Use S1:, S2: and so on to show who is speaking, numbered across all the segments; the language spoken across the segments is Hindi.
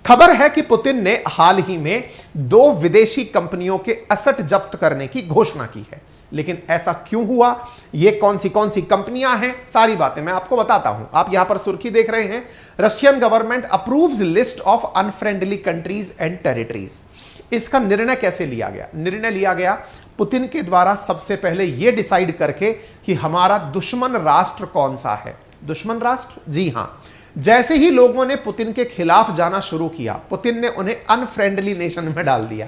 S1: खबर है कि पुतिन ने हाल ही में 2 विदेशी कंपनियों के एसेट जब्त करने की घोषणा की है। लेकिन ऐसा क्यों हुआ, ये कौन सी कंपनियां हैं, सारी बातें मैं आपको बताता हूं। आप यहां पर सुर्खी देख रहे हैं, Russian government approves list of unfriendly countries and territories. इसका निर्णय कैसे लिया गया? निर्णय लिया गया पुतिन के द्वारा सबसे पहले यह डिसाइड करके कि हमारा दुश्मन राष्ट्र कौन सा है। दुश्मन राष्ट्र, जी हां। जैसे ही लोगों ने पुतिन के खिलाफ जाना शुरू किया, पुतिन ने उन्हें अनफ्रेंडली नेशन में डाल दिया।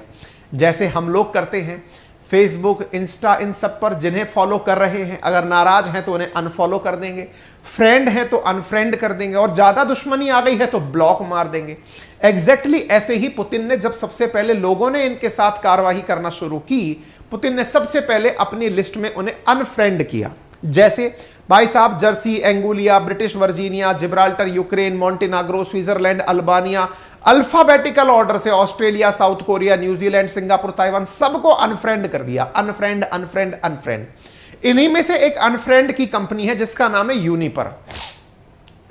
S1: जैसे हम लोग करते हैं फेसबुक, इंस्टा, इन सब पर जिन्हें फॉलो कर रहे हैं, अगर नाराज हैं तो उन्हें अनफॉलो कर देंगे, फ्रेंड हैं तो अनफ्रेंड कर देंगे, और ज्यादा दुश्मनी आ गई है तो ब्लॉक मार देंगे। एग्जैक्टली ऐसे ही पुतिन ने, जब सबसे पहले लोगों ने इनके साथ कार्रवाई करना शुरू की, पुतिन ने सबसे पहले अपनी लिस्ट में उन्हें अनफ्रेंड किया। जैसे भाई साहब, Jersey, Anguilla, British Virginia, Gibraltar, Ukraine, Montenegro, Switzerland, Albania, alphabetical order से Australia, South Korea, New Zealand, Singapore, Taiwan, सबको अनफ्रेंड कर दिया। Unfriend unfriend unfriend. इन्हीं में से एक अनफ्रेंड की कंपनी है जिसका नाम है यूनिपर।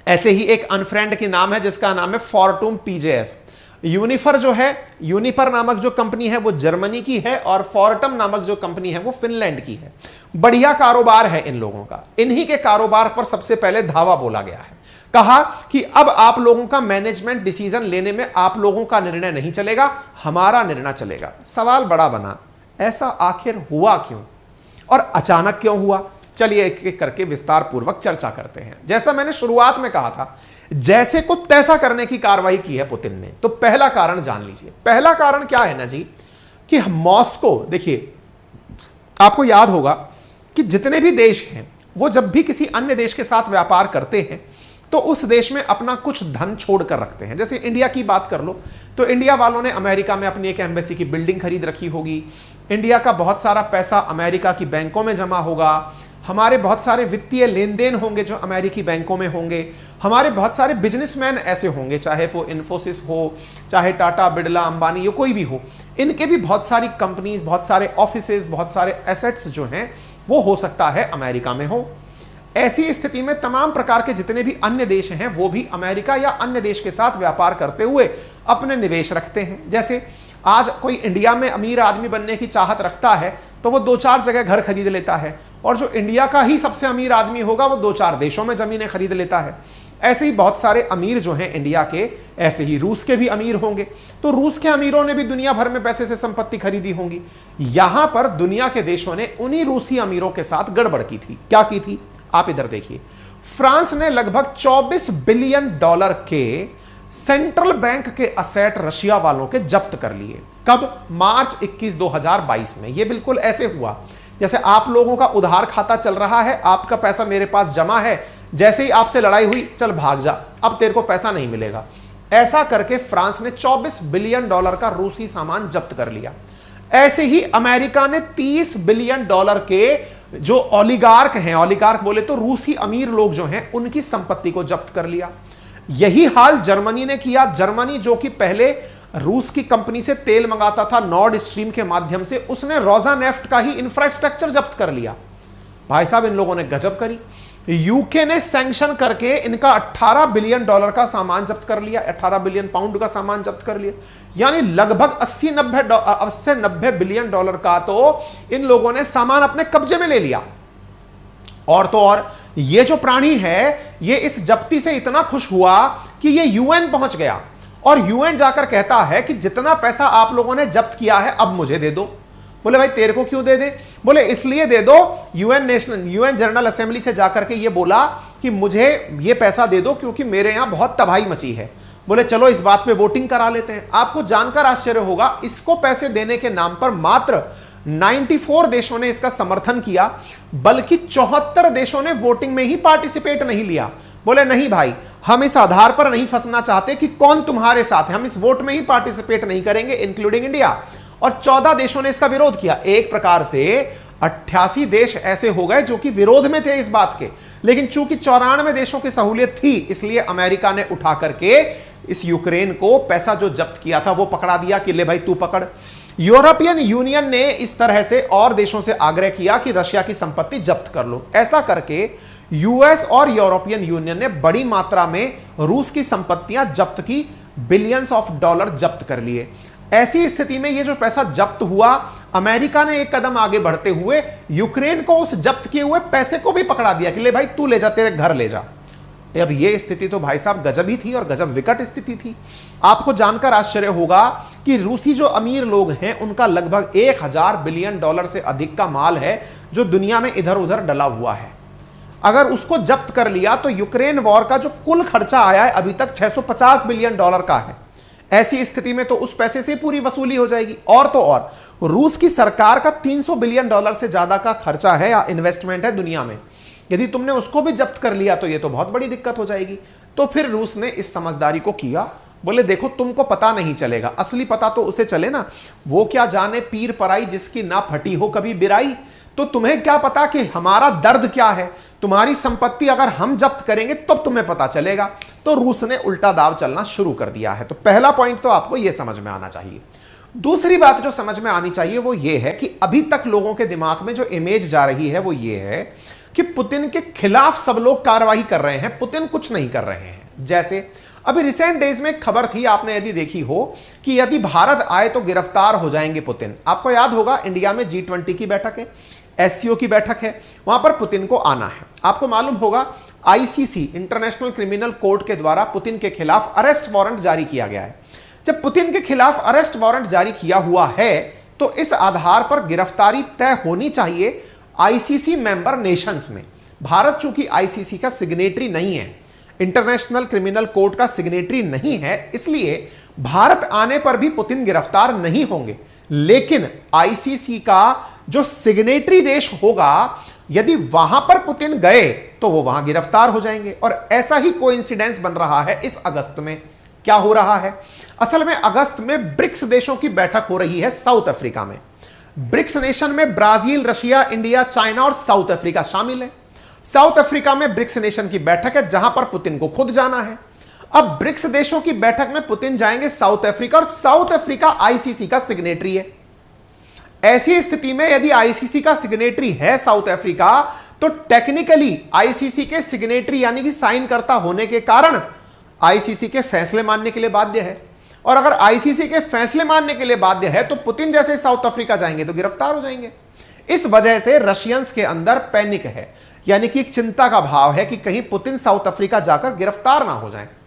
S1: ऐसे ही एक अनफ्रेंड की नाम है जिसका नाम है फॉर्टूम पीजेएस। यूनिफर जो है, यूनिपर नामक जो कंपनी है वो जर्मनी की है, और फॉर्टम नामक जो कंपनी है वो फिनलैंड की है। बढ़िया कारोबार है इन लोगों का। इन्हीं के कारोबार पर सबसे पहले धावा बोला गया है। कहा कि अब आप लोगों का मैनेजमेंट डिसीजन लेने में आप लोगों का निर्णय नहीं चलेगा, हमारा निर्णय चलेगा। सवाल बड़ा बना, ऐसा आखिर हुआ क्यों और अचानक क्यों हुआ? चलिए एक एक करके विस्तार पूर्वक चर्चा करते हैं। जैसा मैंने शुरुआत में कहा था, जैसे को तैसा करने की कार्रवाई की है पुतिन ने। तो पहला कारण जान लीजिए। पहला कारण क्या है ना जी, कि मॉस्को, देखिए आपको याद होगा कि जितने भी देश हैं वो जब भी किसी अन्य देश के साथ व्यापार करते हैं तो उस देश में अपना कुछ धन छोड़ कर रखते हैं। जैसे इंडिया की बात कर लो तो इंडिया वालों ने अमेरिका में अपनी एक एम्बेसी की बिल्डिंग खरीद रखी होगी। इंडिया का बहुत सारा पैसा अमेरिका की बैंकों में जमा होगा। हमारे बहुत सारे वित्तीय लेन देन होंगे जो अमेरिकी बैंकों में होंगे। हमारे बहुत सारे बिजनेसमैन ऐसे होंगे, चाहे वो इन्फोसिस हो, चाहे टाटा, बिरला, अंबानी, ये कोई भी हो, इनके भी बहुत सारी कंपनीज, बहुत सारे ऑफिसेज, बहुत सारे एसेट्स जो हैं वो हो सकता है अमेरिका में हो। ऐसी स्थिति में तमाम प्रकार के जितने भी अन्य देश हैं वो भी अमेरिका या अन्य देश के साथ व्यापार करते हुए अपने निवेश रखते हैं। जैसे आज कोई इंडिया में अमीर आदमी बनने की चाहत रखता है तो वो 2-4 जगह घर खरीद लेता है, और जो इंडिया का ही सबसे अमीर आदमी होगा वो 2-4 देशों में जमीनें खरीद लेता है। ऐसे ही बहुत सारे अमीर जो हैं इंडिया के, ऐसे ही रूस के भी अमीर होंगे। तो रूस के अमीरों ने भी दुनिया भर में पैसे से संपत्ति खरीदी होंगी। यहां पर दुनिया के देशों ने उन्हीं रूसी अमीरों के साथ गड़बड़ की थी। क्या की थी? आप इधर देखिए। फ्रांस ने लगभग $24 बिलियन के सेंट्रल बैंक के असेट रशिया वालों के जब्त कर लिए। कब? मार्च 21, 2022 में। यह बिल्कुल ऐसे हुआ जैसे आप लोगों का उधार खाता चल रहा है, आपका पैसा मेरे पास जमा है, जैसे ही आपसे लड़ाई हुई, चल भाग जा, अब तेरे को पैसा नहीं मिलेगा। ऐसा करके फ्रांस ने $24 बिलियन का रूसी सामान जब्त कर लिया। ऐसे ही अमेरिका ने $30 बिलियन के जो ओलिगार्क हैं, ओलिगार्क बोले तो रूसी अमीर लोग जो हैं, उनकी संपत्ति को जब्त कर लिया। यही हाल जर्मनी ने किया। जर्मनी जो कि पहले रूस की कंपनी से तेल मंगाता था नॉर्ड स्ट्रीम के माध्यम से, उसने रोजानेफ्ट का ही इंफ्रास्ट्रक्चर जब्त कर लिया। भाई साहब, इन लोगों ने गजब करी। यूके ने सैंक्शन करके इनका $18 बिलियन का सामान जब्त कर लिया, 18 बिलियन पाउंड का सामान जब्त कर लिया। यानी लगभग 80-90 बिलियन डॉलर का तो इन लोगों ने सामान अपने कब्जे में ले लिया। और तो और ये जो प्राणी है, ये इस जब्ती से इतना खुश हुआ कि ये यूएन पहुंच गया, और यूएन जाकर कहता है कि जितना पैसा आप लोगों ने जब्त किया है अब मुझे दे दो। बोले भाई तेरे को क्यों दे दे? बोले इसलिए दे दो, यूएन जनरल असेंबली से जाकर के ये बोला कि मुझे ये पैसा दे दो क्योंकि मेरे यहां बहुत तबाही मची है। बोले चलो इस बात पे वोटिंग करा लेते हैं। आपको जानकर आश्चर्य होगा, इसको पैसे देने के नाम पर मात्र 94 देशों ने इसका समर्थन किया, बल्कि 74 देशों ने वोटिंग में ही पार्टिसिपेट नहीं लिया। बोले नहीं भाई, हम इस आधार पर नहीं फंसना चाहते कि कौन तुम्हारे साथ है, हम इस वोट में ही पार्टिसिपेट नहीं करेंगे, इंक्लूडिंग इंडिया। और 14 देशों ने इसका विरोध किया। एक प्रकार से 88 देश ऐसे हो गए जो कि विरोध में थे इस बात के, लेकिन चूंकि 94 देशों की सहूलियत थी, इसलिए अमेरिका ने उठा करके इस यूक्रेन को पैसा जो जब्त किया था वो पकड़ा दिया कि ले भाई तू पकड़। यूरोपियन यूनियन ने इस तरह से और देशों से आग्रह किया कि रशिया की संपत्ति जब्त कर लो। ऐसा करके यूएस और यूरोपियन यूनियन ने बड़ी मात्रा में रूस की संपत्तियां जब्त की। बिलियंस ऑफ डॉलर जब्त कर लिए। ऐसी स्थिति में ये जो पैसा जब्त हुआ, अमेरिका ने एक कदम आगे बढ़ते हुए यूक्रेन को उस जब्त किए हुए पैसे को भी पकड़ा दिया कि ले भाई तू ले जा, तेरे घर ले जा। अब ये स्थिति तो भाई साहब गजब ही थी और गजब विकट स्थिति थी। आपको जानकर आश्चर्य होगा कि रूसी जो अमीर लोग हैं उनका लगभग 1000 बिलियन डॉलर से अधिक का माल है जो दुनिया में इधर उधर डला हुआ है। अगर उसको जब्त कर लिया तो यूक्रेन वॉर का जो कुल खर्चा आया है अभी तक 650 बिलियन डॉलर का है। ऐसी स्थिति में तो उस पैसे से पूरी वसूली हो जाएगी। और तो और रूस की सरकार का 300 बिलियन डॉलर से ज्यादा का खर्चा है या इन्वेस्टमेंट है दुनिया में। यदि तुमने उसको भी जब्त कर लिया तो ये तो बहुत बड़ी दिक्कत हो जाएगी। तो फिर रूस ने इस समझदारी को किया, बोले देखो तुमको पता नहीं चलेगा, असली पता तो उसे चले ना। वो क्या जाने पीर पराई जिसकी ना फटी हो कभी बिराई। तो तुम्हें क्या पता कि हमारा दर्द क्या है, तुम्हारी संपत्ति अगर हम जब्त करेंगे तब तुम्हें पता चलेगा। तो रूस ने उल्टा दाव चलना शुरू कर दिया है। तो पहला पॉइंट तो आपको यह समझ में आना चाहिए। दूसरी बात जो समझ में आनी चाहिए वो ये है कि अभी तक लोगों के दिमाग में जो इमेज जा रही है वो ये है कि पुतिन के खिलाफ सब लोग कार्रवाई कर रहे हैं, पुतिन कुछ नहीं कर रहे हैं। जैसे अभी रिसेंट डेज में एक खबर थी, आपने यदि देखी हो, कि यदि भारत आए तो गिरफ्तार हो जाएंगे पुतिन। आपको याद होगा इंडिया में G20 की बैठक है, SCO की बैठक है, वहां पर पुतिन को आना है। आपको मालूम होगा ICC इंटरनेशनल क्रिमिनल कोर्ट के द्वारा पुतिन के खिलाफ अरेस्ट वारंट जारी किया गया है। जब पुतिन के खिलाफ अरेस्ट वारंट जारी किया हुआ है तो इस आधार पर गिरफ्तारी तय होनी चाहिए ICC मेंबर नेशंस में। भारत चूंकि ICC का सिग्नेटरी नहीं है, इंटरनेशनल क्रिमिनल कोर्ट का सिग्नेटरी नहीं है, इसलिए भारत आने पर भी पुतिन गिरफ्तार नहीं होंगे। लेकिन ICC का जो सिग्नेटरी देश होगा, यदि वहां पर पुतिन गए तो वो वहां गिरफ्तार हो जाएंगे। और ऐसा ही कोइंसिडेंस बन रहा है इस अगस्त में। क्या हो रहा है? असल में अगस्त में ब्रिक्स देशों की बैठक हो रही है साउथ अफ्रीका में। ब्रिक्स नेशन में ब्राजील, रशिया, इंडिया, चाइना और साउथ अफ्रीका शामिल है। साउथ अफ्रीका में ब्रिक्स नेशन की बैठक है जहां पर पुतिन को खुद जाना है। अब ब्रिक्स देशों की बैठक में पुतिन जाएंगे साउथ अफ्रीका, और साउथ अफ्रीका ICC का सिग्नेटरी है। ऐसी स्थिति में यदि ICC का सिग्नेटरी है साउथ अफ्रीका, तो टेक्निकली ICC के सिग्नेटरी यानी कि साइन करता होने के कारण ICC के फैसले मानने के लिए बाध्य है। और अगर ICC के फैसले मानने के लिए बाध्य है तो पुतिन जैसे साउथ अफ्रीका जाएंगे तो गिरफ्तार हो जाएंगे। इस वजह से रशियंस के अंदर पैनिक है, यानी कि एक चिंता का भाव है कि कहीं पुतिन साउथ अफ्रीका जाकर गिरफ्तार ना हो जाएं।